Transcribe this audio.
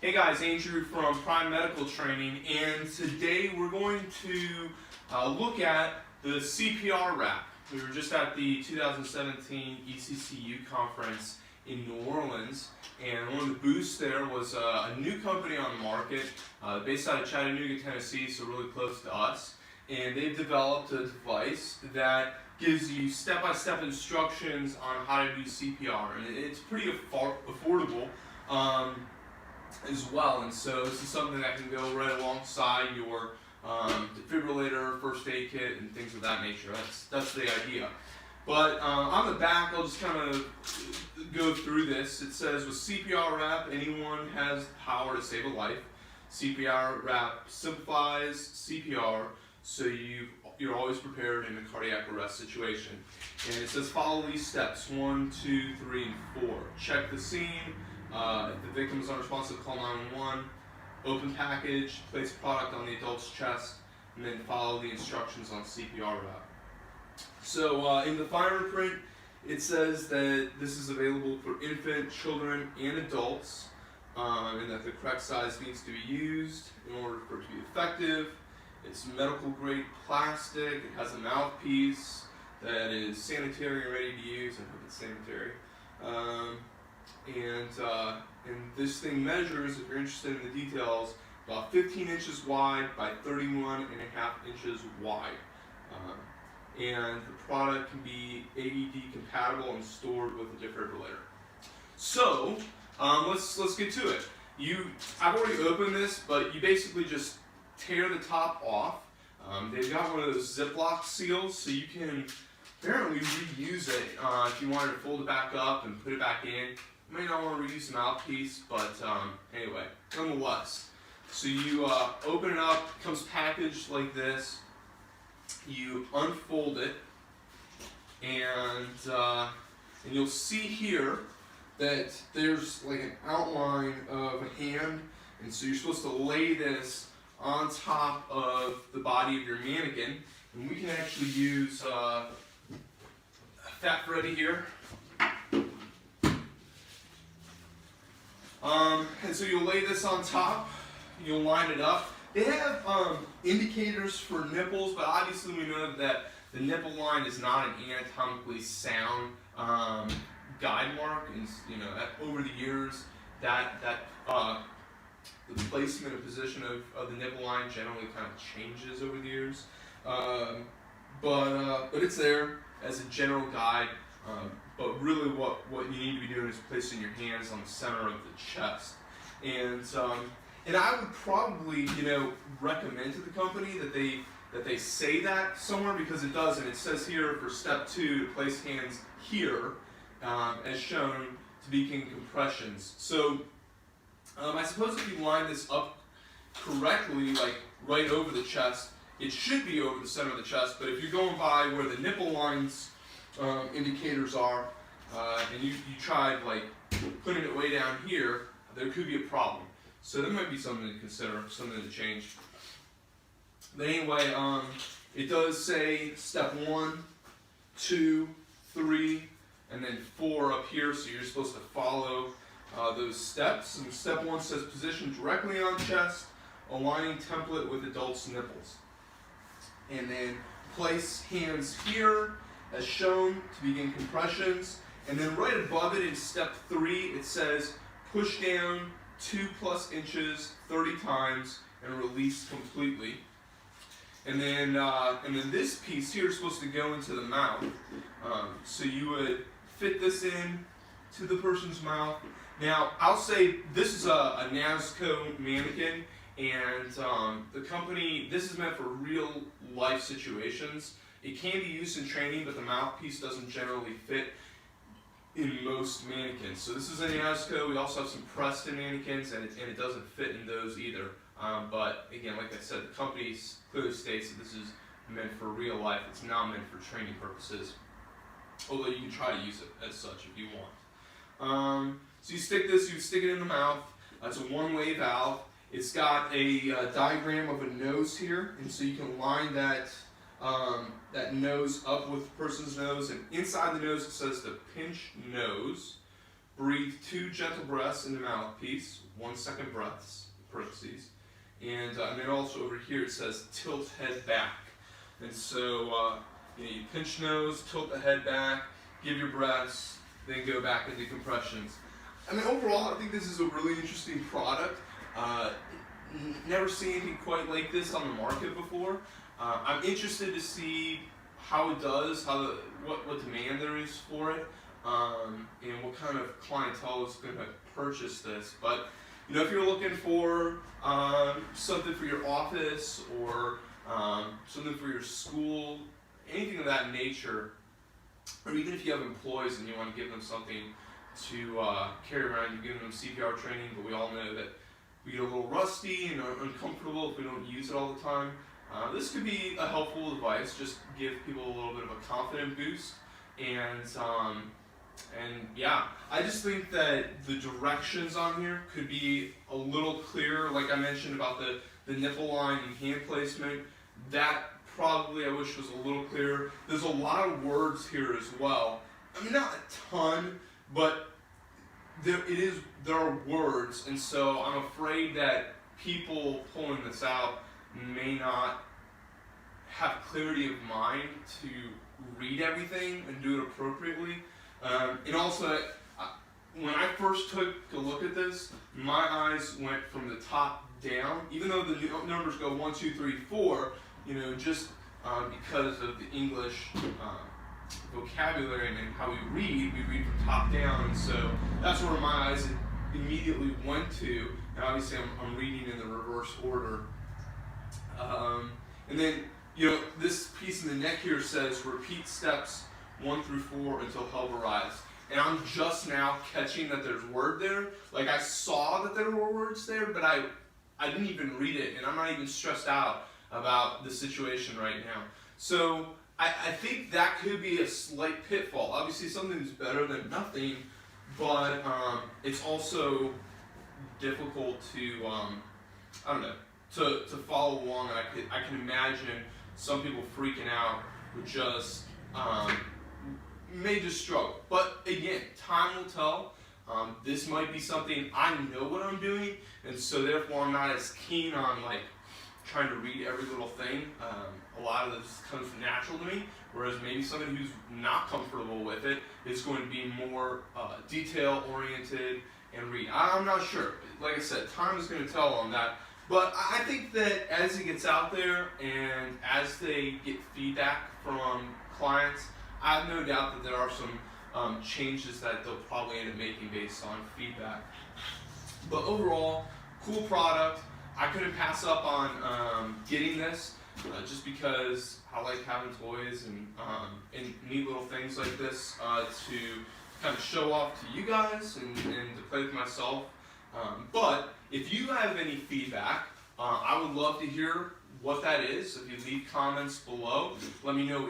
Hey guys, Andrew from Prime Medical Training, and today we're going to look at the CPR Wrap. We were just at the 2017 ECCU conference in New Orleans, and one of the booths there was a new company on the market based out of Chattanooga, Tennessee, so really close to us. And they've developed a device that gives you step-by-step instructions on how to do CPR, and it's pretty affordable as well. And so this is something that can go right alongside your defibrillator, first aid kit, and things of that nature. That's the idea. But on the back, I'll just kind of go through this. It says, with CPR Wrap, anyone has the power to save a life. CPR Wrap simplifies CPR so you're always prepared in a cardiac arrest situation. And it says follow these steps: 1, 2, 3, and 4. Check the scene. If the victim is unresponsive, call 911. Open package, place product on the adult's chest, and then follow the instructions on CPR Wrap. So in the fine print, it says that this is available for infant, children, and adults, and that the correct size needs to be used in order for it to be effective. It's medical grade plastic. It has a mouthpiece that is sanitary and ready to use. I hope it's sanitary. And this thing measures, if you're interested in the details, about 15 inches wide by 31.5 inches wide. And the product can be AED compatible and stored with a defibrillator. So let's get to it. I've already opened this, but you basically just tear the top off. They've got one of those Ziploc seals, so you can apparently reuse it if you wanted to fold it back up and put it back in. You may not want to reuse the mouthpiece, but anyway, nonetheless. So you open it up, it comes packaged like this. You unfold it, and you'll see here that there's like an outline of a hand, and so you're supposed to lay this on top of the body of your mannequin, and we can actually use Fat Freddy here. And so you'll lay this on top, you'll line it up. They have indicators for nipples, but obviously we know that the nipple line is not an anatomically sound guide mark, and over the years the placement and position of the nipple line generally kind of changes over the years. But it's there as a general guide. But really what you need to be doing is placing your hands on the center of the chest. And I would probably recommend to the company that they say that somewhere, because it does, and it says here for step 2 to place hands here as shown to begin compressions. So I suppose if you line this up correctly, like right over the chest, it should be over the center of the chest. But if you're going by where the nipple lines indicators are, and you tried like putting it way down here, there could be a problem. So that might be something to consider, something to change. But anyway, it does say step 1, 2, 3, and then 4 up here, so you're supposed to follow those steps. And step 1 says position directly on chest, aligning template with adult's nipples. And then place hands here as shown to begin compressions. And then right above it in step 3, it says push down 2+ inches 30 times and release completely. And then this piece here is supposed to go into the mouth. So you would fit this in to the person's mouth. Now, I'll say this is a NASCO mannequin, and the company, this is meant for real life situations. It can be used in training, but the mouthpiece doesn't generally fit in most mannequins. So this is a NASCO. We also have some Preston mannequins, and it doesn't fit in those either. But again, like I said, the company clearly states that this is meant for real life. It's not meant for training purposes, although you can try to use it as such if you want. So you stick it in the mouth. It's a one-way valve. It's got a diagram of a nose here, and so you can line that nose up with the person's nose, and inside the nose it says to pinch nose, breathe 2 gentle breaths in the mouthpiece, 1 second breaths, parentheses. And then also over here it says tilt head back. And so you pinch nose, tilt the head back, give your breaths, then go back into compressions. I mean, overall, I think this is a really interesting product. Never seen anything quite like this on the market before. I'm interested to see how it does, what demand there is for it, and what kind of clientele is going to purchase this. But if you're looking for something for your office or something for your school, anything of that nature, or even if you have employees and you want to give them something to carry around, you're giving them CPR training, but we all know that we get a little rusty and uncomfortable if we don't use it all the time. This could be a helpful device, just give people a little bit of a confident boost. And yeah, I just think that the directions on here could be a little clearer. Like I mentioned about the nipple line and hand placement, that probably I wish was a little clearer. There's a lot of words here as well. I mean, not a ton, but there are words, and so I'm afraid that people pulling this out may not have clarity of mind to read everything and do it appropriately. And also, when I first took a look at this, my eyes went from the top down. Even though the numbers go 1, 2, 3, 4, just because of the English vocabulary and how we read from top down, and so that's where my eyes immediately went to. And obviously, I'm reading in the reverse order. And then, this piece in the neck here says repeat steps 1 through 4 until help arrives. And I'm just now catching that there's word there. Like, I saw that there were words there, but I didn't even read it, and I'm not even stressed out about the situation right now. So I think that could be a slight pitfall. Obviously, something's better than nothing, but it's also difficult to, I don't know, to follow along. I can imagine some people freaking out would just may just struggle. But again, time will tell. This might be something I know what I'm doing, and so therefore I'm not as keen on trying to read every little thing. A lot of this comes natural to me, whereas maybe somebody who's not comfortable with it is going to be more detail oriented and read. I'm not sure. Like I said, time is going to tell on that. But I think that as it gets out there and as they get feedback from clients, I have no doubt that there are some changes that they'll probably end up making based on feedback. But overall, cool product. I couldn't pass up on getting this just because I like having toys and neat little things like this to kind of show off to you guys and to play with myself. But if you have any feedback, I would love to hear what that is. If you leave comments below, let me know what you